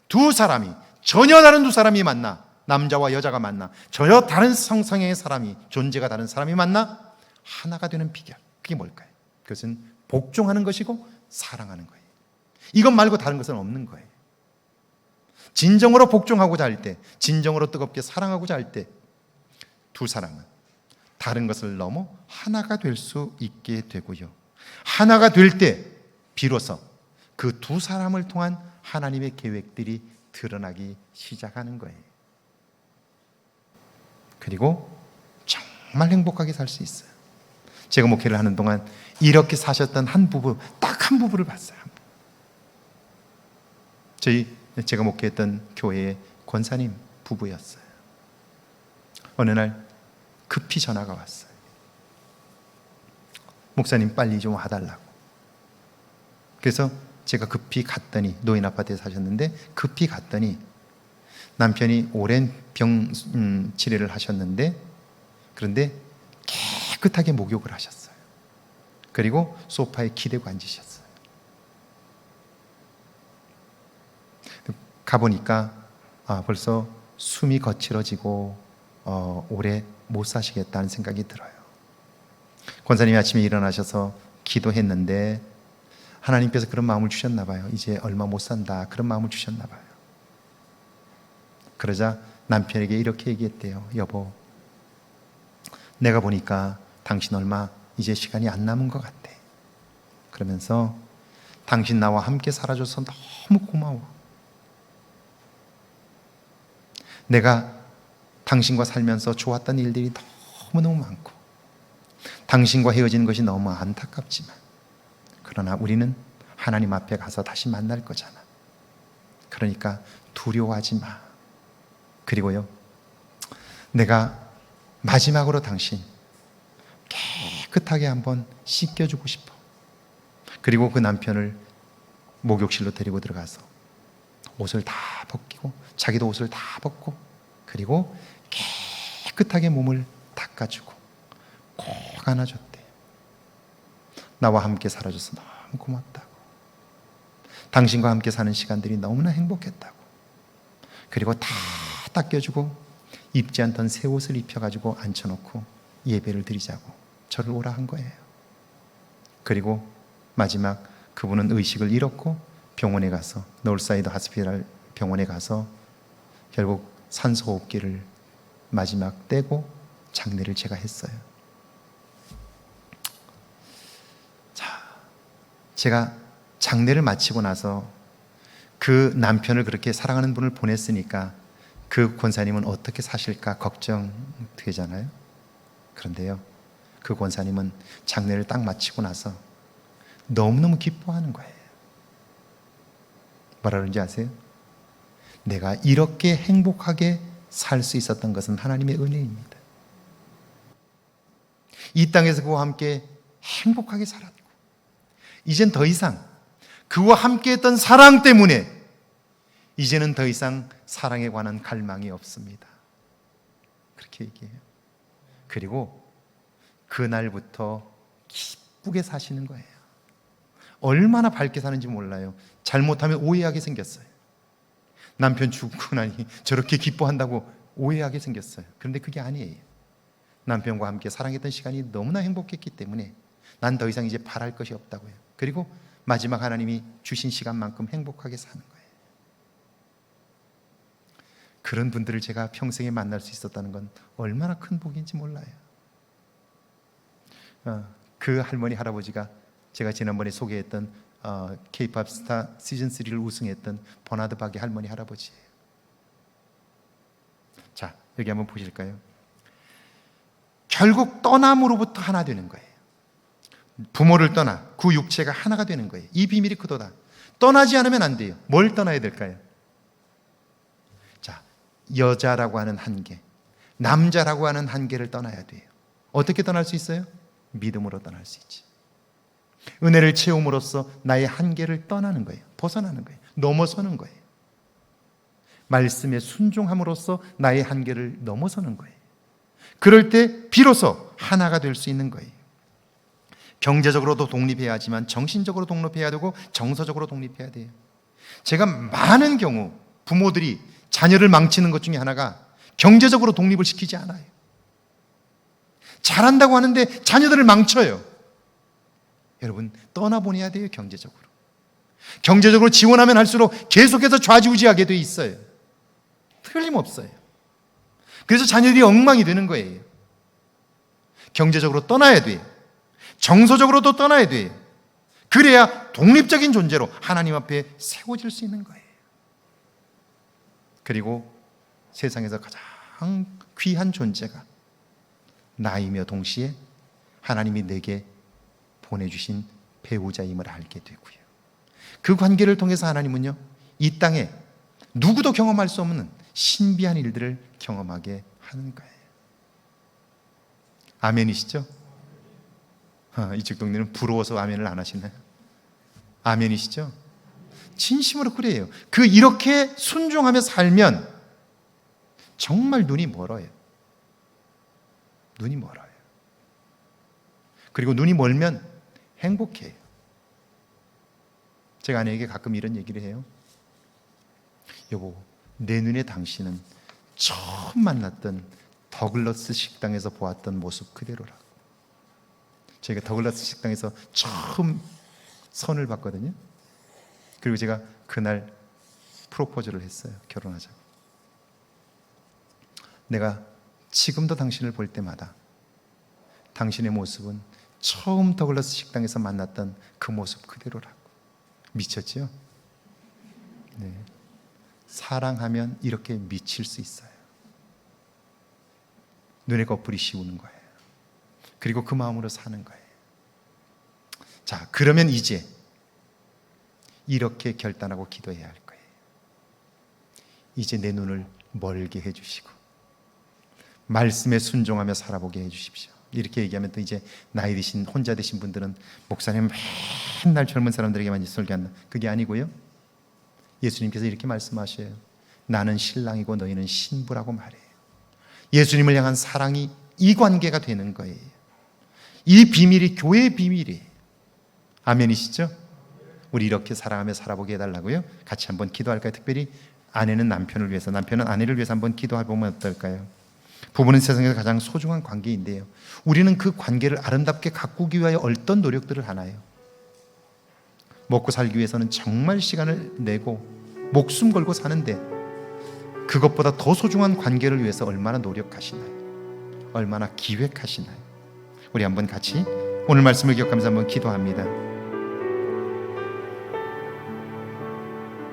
두 사람이, 전혀 다른 두 사람이 만나, 남자와 여자가 만나, 전혀 다른 성성의 사람이, 존재가 다른 사람이 만나 하나가 되는 비결, 그게 뭘까요? 그것은 복종하는 것이고 사랑하는 거예요. 이것 말고 다른 것은 없는 거예요. 진정으로 복종하고자 할 때, 진정으로 뜨겁게 사랑하고자 할 때 두 사람은 다른 것을 넘어 하나가 될 수 있게 되고요. 하나가 될 때 비로소 그 두 사람을 통한 하나님의 계획들이 드러나기 시작하는 거예요. 그리고 정말 행복하게 살 수 있어요. 제가 목회를 하는 동안 이렇게 사셨던 한 부부, 딱 한 부부를 봤어요. 제가 목회했던 교회의 권사님 부부였어요. 어느 날 급히 전화가 왔어요. 목사님 빨리 좀 와달라고. 그래서 제가 급히 갔더니, 노인 아파트에 사셨는데 급히 갔더니 남편이 오랜 병 치료를 하셨는데, 그런데 깨끗하게 목욕을 하셨어요. 그리고 소파에 기대고 앉으셨어요. 가보니까 벌써 숨이 거칠어지고 오래 못 사시겠다는 생각이 들어요. 권사님이 아침에 일어나셔서 기도했는데 하나님께서 그런 마음을 주셨나 봐요. 이제 얼마 못 산다, 그런 마음을 주셨나 봐요. 그러자 남편에게 이렇게 얘기했대요. 여보, 내가 보니까 당신 얼마 이제 시간이 안 남은 것 같아. 그러면서 당신 나와 함께 살아줘서 너무 고마워. 내가 당신과 살면서 좋았던 일들이 너무너무 많고 당신과 헤어지는 것이 너무 안타깝지만, 그러나 우리는 하나님 앞에 가서 다시 만날 거잖아. 그러니까 두려워하지 마. 그리고요, 내가 마지막으로 당신 깨끗하게 한번 씻겨주고 싶어. 그리고 그 남편을 목욕실로 데리고 들어가서 옷을 다 벗기고, 자기도 옷을 다 벗고, 그리고 깨끗하게 몸을 닦아주고 꼭 안아줬대요. 나와 함께 살아줘서 너무 고맙다고. 당신과 함께 사는 시간들이 너무나 행복했다고. 그리고 다 닦여주고 입지 않던 새 옷을 입혀가지고 앉혀놓고 예배를 드리자고 저를 오라 한 거예요. 그리고 마지막 그분은 의식을 잃었고 병원에 가서, 노을사이드 하스피탈 병원에 가서 결국 산소호흡기를 마지막 떼고 장례를 제가 했어요. 자, 제가 장례를 마치고 나서 그 남편을 그렇게 사랑하는 분을 보냈으니까 그 권사님은 어떻게 사실까 걱정되잖아요. 그런데요, 그 권사님은 장례를 딱 마치고 나서 너무너무 기뻐하는 거예요. 뭐라 그런지 아세요? 내가 이렇게 행복하게 살 수 있었던 것은 하나님의 은혜입니다. 이 땅에서 그와 함께 행복하게 살았고, 이젠 더 이상 그와 함께 했던 사랑 때문에 이제는 더 이상 사랑에 관한 갈망이 없습니다. 그렇게 얘기해요. 그리고 그날부터 기쁘게 사시는 거예요. 얼마나 밝게 사는지 몰라요. 잘못하면 오해하게 생겼어요. 남편 죽고 나니 저렇게 기뻐한다고 오해하게 생겼어요. 그런데 그게 아니에요. 남편과 함께 사랑했던 시간이 너무나 행복했기 때문에 난 더 이상 이제 바랄 것이 없다고요. 그리고 마지막 하나님이 주신 시간만큼 행복하게 사는 거예요. 그런 분들을 제가 평생에 만날 수 있었다는 건 얼마나 큰 복인지 몰라요. 그 할머니 할아버지가 제가 지난번에 소개했던 K-팝 스타 시즌3를 우승했던 버나드 박의 할머니 할아버지예요. 자, 여기 한번 보실까요? 결국 떠남으로부터 하나 되는 거예요. 부모를 떠나 그 육체가 하나가 되는 거예요. 이 비밀이 크도다. 떠나지 않으면 안 돼요. 뭘 떠나야 될까요? 자, 여자라고 하는 한계, 남자라고 하는 한계를 떠나야 돼요. 어떻게 떠날 수 있어요? 믿음으로 떠날 수 있지. 은혜를 채움으로써 나의 한계를 떠나는 거예요. 벗어나는 거예요. 넘어서는 거예요. 말씀에 순종함으로써 나의 한계를 넘어서는 거예요. 그럴 때 비로소 하나가 될 수 있는 거예요. 경제적으로도 독립해야 하지만 정신적으로 독립해야 되고 정서적으로 독립해야 돼요. 제가 많은 경우 부모들이 자녀를 망치는 것 중에 하나가 경제적으로 독립을 시키지 않아요. 잘한다고 하는데 자녀들을 망쳐요. 여러분, 떠나보내야 돼요. 경제적으로. 경제적으로 지원하면 할수록 계속해서 좌지우지하게 돼 있어요. 틀림없어요. 그래서 자녀들이 엉망이 되는 거예요. 경제적으로 떠나야 돼요. 정서적으로도 떠나야 돼요. 그래야 독립적인 존재로 하나님 앞에 세워질 수 있는 거예요. 그리고 세상에서 가장 귀한 존재가 나이며 동시에 하나님이 내게 보내주신 배우자임을 알게 되고요. 그 관계를 통해서 하나님은요, 이 땅에 누구도 경험할 수 없는 신비한 일들을 경험하게 하는 거예요. 아멘이시죠? 이쪽 동네는 부러워서 아멘을 안 하시나요? 아멘이시죠? 진심으로 그래요. 이렇게 순종하며 살면 정말 눈이 멀어요. 눈이 멀어요. 그리고 눈이 멀면 행복해요. 제가 아내에게 가끔 이런 얘기를 해요. 여보, 내 눈에 당신은 처음 만났던 더글라스 식당에서 보았던 모습 그대로라고. 제가 더글라스 식당에서 처음 선을 봤거든요. 그리고 제가 그날 프로포즈를 했어요. 결혼하자고. 내가 지금도 당신을 볼 때마다 당신의 모습은 처음 더글라스 식당에서 만났던 그 모습 그대로라고. 미쳤죠? 네. 사랑하면 이렇게 미칠 수 있어요. 눈에 거풀이 씌우는 거예요. 그리고 그 마음으로 사는 거예요. 자, 그러면 이제 이렇게 결단하고 기도해야 할 거예요. 이제 내 눈을 멀게 해주시고 말씀에 순종하며 살아보게 해주십시오. 이렇게 얘기하면 또 이제 나이 드신 혼자 되신 분들은 목사님 맨날 젊은 사람들에게만 설교한다. 그게 아니고요. 예수님께서 이렇게 말씀하셔요. 나는 신랑이고 너희는 신부라고 말해요. 예수님을 향한 사랑이 이 관계가 되는 거예요. 이 비밀이 교회의 비밀이에요. 아멘이시죠? 우리 이렇게 사랑하며 살아보게 해달라고요. 같이 한번 기도할까요? 특별히 아내는 남편을 위해서, 남편은 아내를 위해서 한번 기도해보면 어떨까요? 부부는 세상에서 가장 소중한 관계인데요, 우리는 그 관계를 아름답게 가꾸기 위하여 어떤 노력들을 하나요? 먹고 살기 위해서는 정말 시간을 내고 목숨 걸고 사는데 그것보다 더 소중한 관계를 위해서 얼마나 노력하시나요? 얼마나 기획하시나요? 우리 한번 같이 오늘 말씀을 기억하면서 한번 기도합니다.